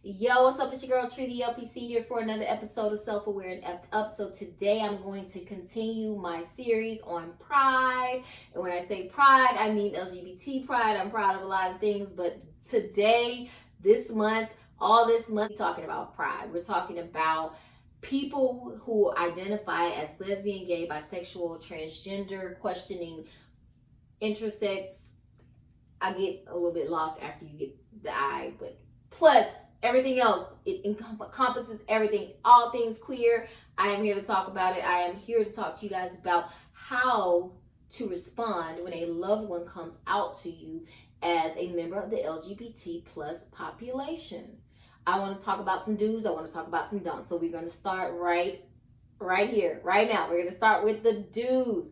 Yo, what's up? It's your girl Trudy LPC here for another episode of Self-Aware and Effed Up. So today I'm going to continue my series on pride. And when I say pride, I mean LGBT pride. I'm proud of a lot of things, but today, this month, all this month, we're talking about pride. We're talking about people who identify as lesbian, gay, bisexual, transgender, questioning intersex. I get a little bit lost after you get the I, but plus everything else, it encompasses everything, all things queer. I am here to talk about it. I am here to talk to you guys about how to respond when a loved one comes out to you as a member of the LGBT plus population. I want to talk about some do's. I want to talk about some don'ts. So we're going to start right here, right now. We're going to start with the do's.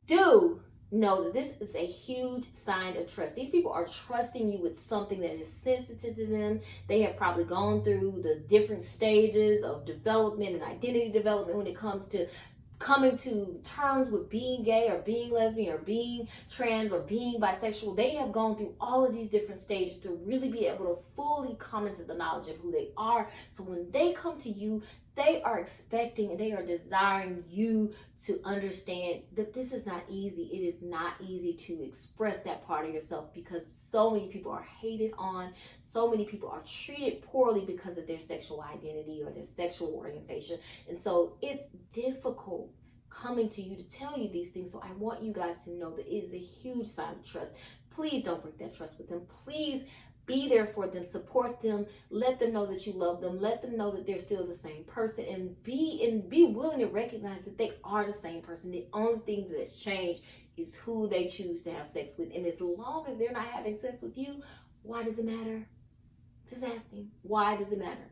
Know that this is a huge sign of trust. These people are trusting you with something that is sensitive to them. They have probably gone through the different stages of development and identity development when it comes to coming to terms with being gay or being lesbian or being trans or being bisexual. They have gone through all of these different stages to really be able to fully come into the knowledge of who they are. So when they come to you, they are expecting and they are desiring you to understand that this is not easy. It is not easy to express that part of yourself because so many people are hated on. So many people are treated poorly because of their sexual identity or their sexual orientation. And so it's difficult coming to you to tell you these things. So I want you guys to know that it is a huge sign of trust. Please don't break that trust with them. Please be there for them, support them, let them know that you love them, let them know that they're still the same person, and be willing to recognize that they are the same person. The only thing that's changed is who they choose to have sex with. And as long as they're not having sex with you, why does it matter? Just asking, why does it matter?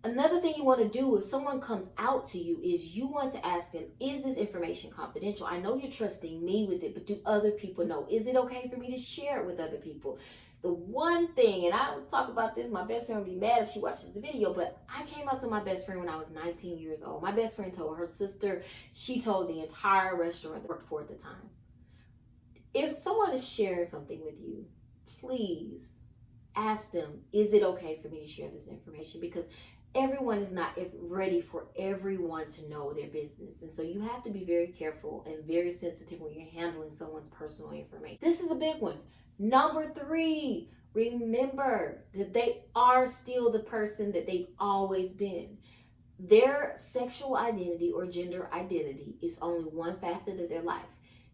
Another thing you want to do if someone comes out to you is you want to ask them, is this information confidential? I know you're trusting me with it, but do other people know? Is it okay for me to share it with other people? The one thing, and I would talk about this, my best friend would be mad if she watches the video, but I came out to my best friend when I was 19 years old. My best friend told her sister, she told the entire restaurant they worked for at the time. If someone is sharing something with you, please ask them, is it okay for me to share this information? Because everyone is not ready for everyone to know their business. And so you have to be very careful and very sensitive when you're handling someone's personal information. This is a big one. Number 3, remember that they are still the person that they've always been. Their sexual identity or gender identity is only one facet of their life.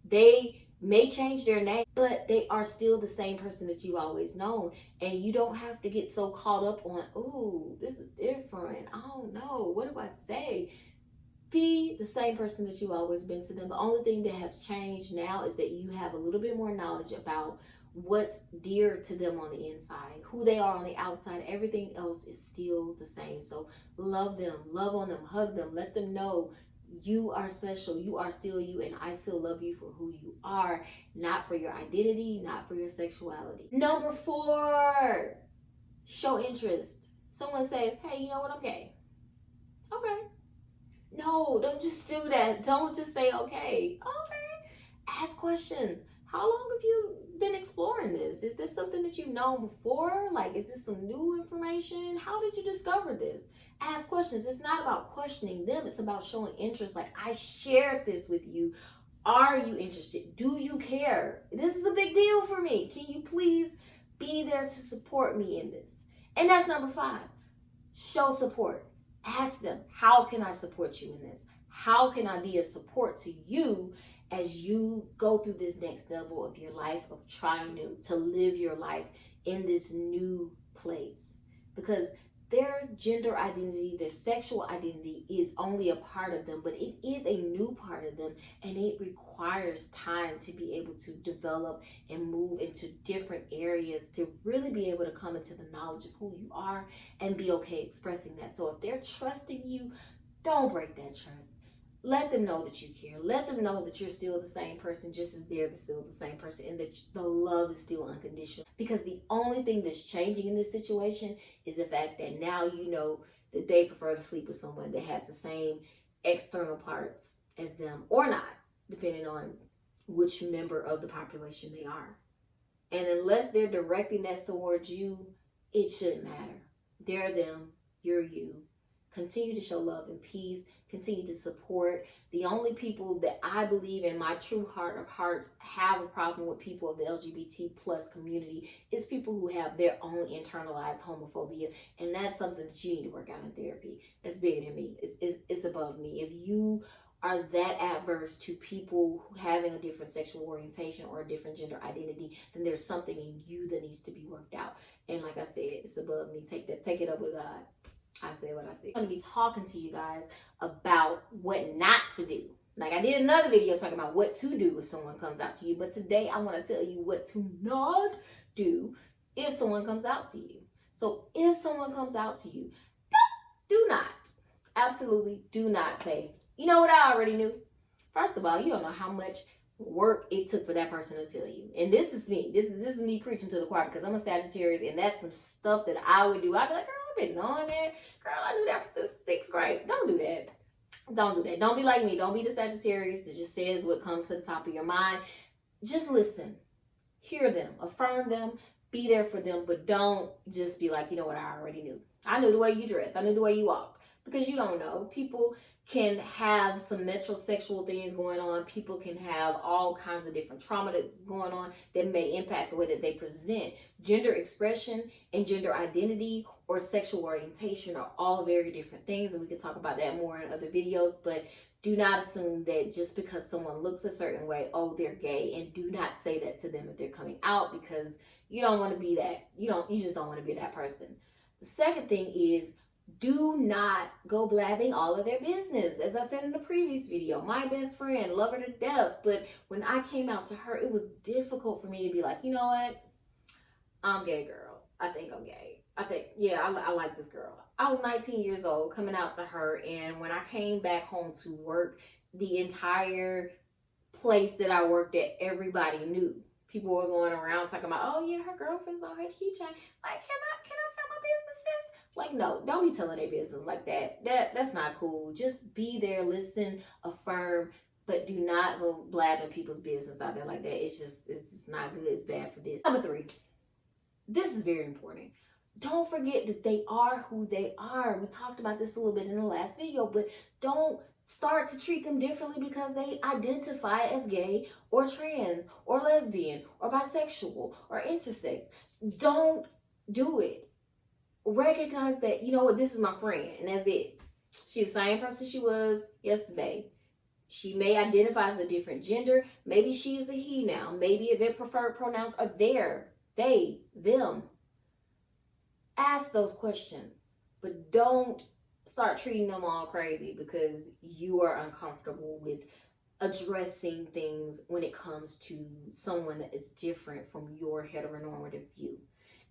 They may change their name, but they are still the same person that you've always known. And you don't have to get so caught up on, ooh, this is different. I don't know. What do I say? Be the same person that you've always been to them. The only thing that has changed now is that you have a little bit more knowledge about what's dear to them on the inside, who they are on the outside. Everything else is still the same. So love them, love on them, hug them, let them know you are special, you are still you, and I still love you for who you are, not for your identity, not for your sexuality. Number 4, show interest. Someone says, hey, you know what, I'm gay. Okay. No, don't just do that. Don't just say okay. Okay. Ask questions. How long have you been exploring this? Is this something that you've known before? Like, is this some new information? How did you discover this? Ask questions. It's not about questioning them. It's about showing interest. Like, I shared this with you. Are you interested? Do you care? This is a big deal for me. Can you please be there to support me in this? And that's number 5. Show support. Ask them, how can I support you in this? How can I be a support to you as you go through this next level of your life, of trying to live your life in this new place? Because their gender identity, their sexual identity is only a part of them, but it is a new part of them, and it requires time to be able to develop and move into different areas to really be able to come into the knowledge of who you are and be okay expressing that. So if they're trusting you, don't break that trust. Let them know that you care. Let them know that you're still the same person, just as they're still the same person, and that the love is still unconditional. Because the only thing that's changing in this situation is the fact that now you know that they prefer to sleep with someone that has the same external parts as them, or not, depending on which member of the population they are. And unless they're directing that towards you, it shouldn't matter. They're them. You're you. Continue to show love and peace. Continue to support. The only people that I believe in my true heart of hearts have a problem with people of the LGBT plus community is people who have their own internalized homophobia. And that's something that you need to work out in therapy. That's bigger than me. It's above me. If you are that adverse to people having a different sexual orientation or a different gender identity, then there's something in you that needs to be worked out. And like I said, it's above me. Take it up with God. I say what I say. I'm going to be talking to you guys about what not to do. Like I did another video talking about what to do if someone comes out to you. But today I want to tell you what to not do if someone comes out to you. So if someone comes out to you, do not, absolutely do not say, you know what I already knew. First of all, you don't know how much work it took for that person to tell you. And this is me. This is me preaching to the choir because I'm a Sagittarius and that's some stuff that I would do. I'd be like, girl, I've been knowing that. Girl, I knew that since 6th grade. Don't do that. Don't do that. Don't be like me. Don't be the Sagittarius that just says what comes to the top of your mind. Just listen. Hear them. Affirm them. Be there for them. But don't just be like, you know what, I already knew. I knew the way you dressed. I knew the way you walked. Because you don't know. People can have some metrosexual things going on. People can have all kinds of different trauma that's going on that may impact the way that they present. Gender expression and gender identity or sexual orientation are all very different things, and we can talk about that more in other videos. But do not assume that just because someone looks a certain way, oh, they're gay, and do not say that to them if they're coming out, because you don't want to be that. You just don't want to be that person. The second thing is, do not go blabbing all of their business. As I said in the previous video, my best friend, love her to death, but when I came out to her, it was difficult for me to be like, you know what? I'm gay, girl. I think I'm gay. I like this girl. I was 19 years old coming out to her, and when I came back home to work, the entire place that I worked at, everybody knew. People were going around talking about, oh yeah, her girlfriend's on her keychain. Like, can I tell my business, sis? Like, no, don't be telling their business like that. That's not cool. Just be there, listen, affirm, but do not go blabbing people's business out there like that. It's just not good. It's bad for this. Number 3, this is very important. Don't forget that they are who they are. We talked about this a little bit in the last video, but don't start to treat them differently because they identify as gay or trans or lesbian or bisexual or intersex. Don't do it. Recognize that, you know what, this is my friend, and that's it. She's the same person she was yesterday. She may identify as a different gender. Maybe she is a he now. Maybe their preferred pronouns are there, they, them. Ask those questions, but don't start treating them all crazy because you are uncomfortable with addressing things when it comes to someone that is different from your heteronormative view.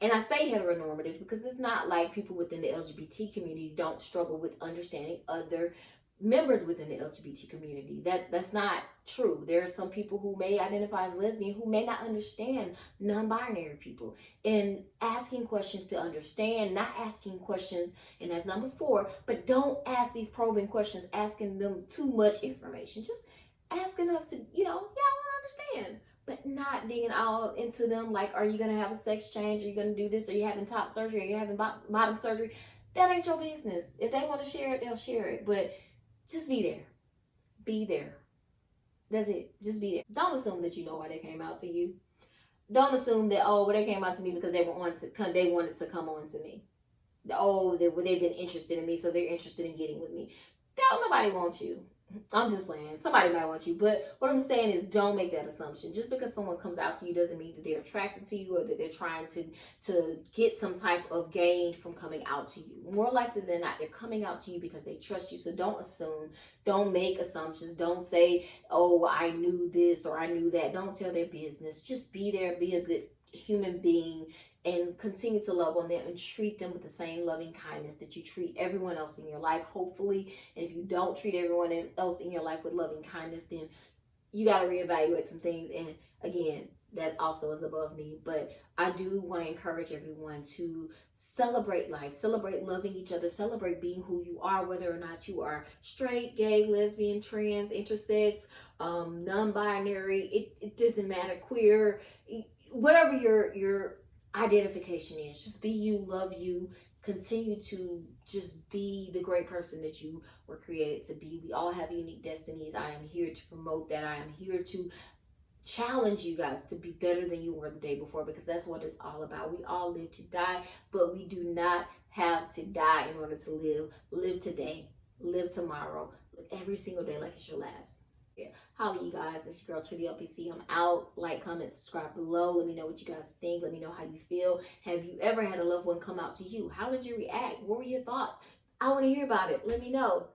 And I say heteronormative because it's not like people within the LGBT community don't struggle with understanding other members within the LGBT community. That's not true. There are some people who may identify as lesbian who may not understand non-binary people. And asking questions to understand, not asking questions, and that's number 4, but don't ask these probing questions, asking them too much information. Just ask enough to, I want to understand. But not digging all into them like, are you going to have a sex change? Are you going to do this? Are you having top surgery? Are you having bottom surgery? That ain't your business. If they want to share it, they'll share it. But just be there. Be there. That's it. Just be there. Don't assume that you know why they came out to you. Don't assume that, they came out to me because they wanted to come on to me. They've been interested in me, so they're interested in getting with me. Don't nobody want you. I'm just playing. Somebody might want you. But what I'm saying is don't make that assumption. Just because someone comes out to you doesn't mean that they're attracted to you or that they're trying to get some type of gain from coming out to you. More likely than not, they're coming out to you because they trust you. So don't assume. Don't make assumptions. Don't say, oh, I knew this or I knew that. Don't tell their business. Just be there. Be a good human being and continue to love on them and treat them with the same loving kindness that you treat everyone else in your life, hopefully. And if you don't treat everyone else in your life with loving kindness, then you got to reevaluate some things. And again, that also is above me. But I do want to encourage everyone to celebrate life, celebrate loving each other, celebrate being who you are, whether or not you are straight, gay, lesbian, trans, intersex, non-binary. It doesn't matter, queer, whatever your identification is. Just be you, love you, continue to just be the great person that you were created to be. We all have unique destinies. I am here to promote that. I am here to challenge you guys to be better than you were the day before, because that's what it's all about. We all live to die, but we do not have to die in order to live. Live today, live tomorrow, live every single day like it's your last. Yeah. Holla, you guys. It's your girl, Trudy LPC. I'm out. Like, comment, subscribe below. Let me know what you guys think. Let me know how you feel. Have you ever had a loved one come out to you? How did you react? What were your thoughts? I want to hear about it. Let me know.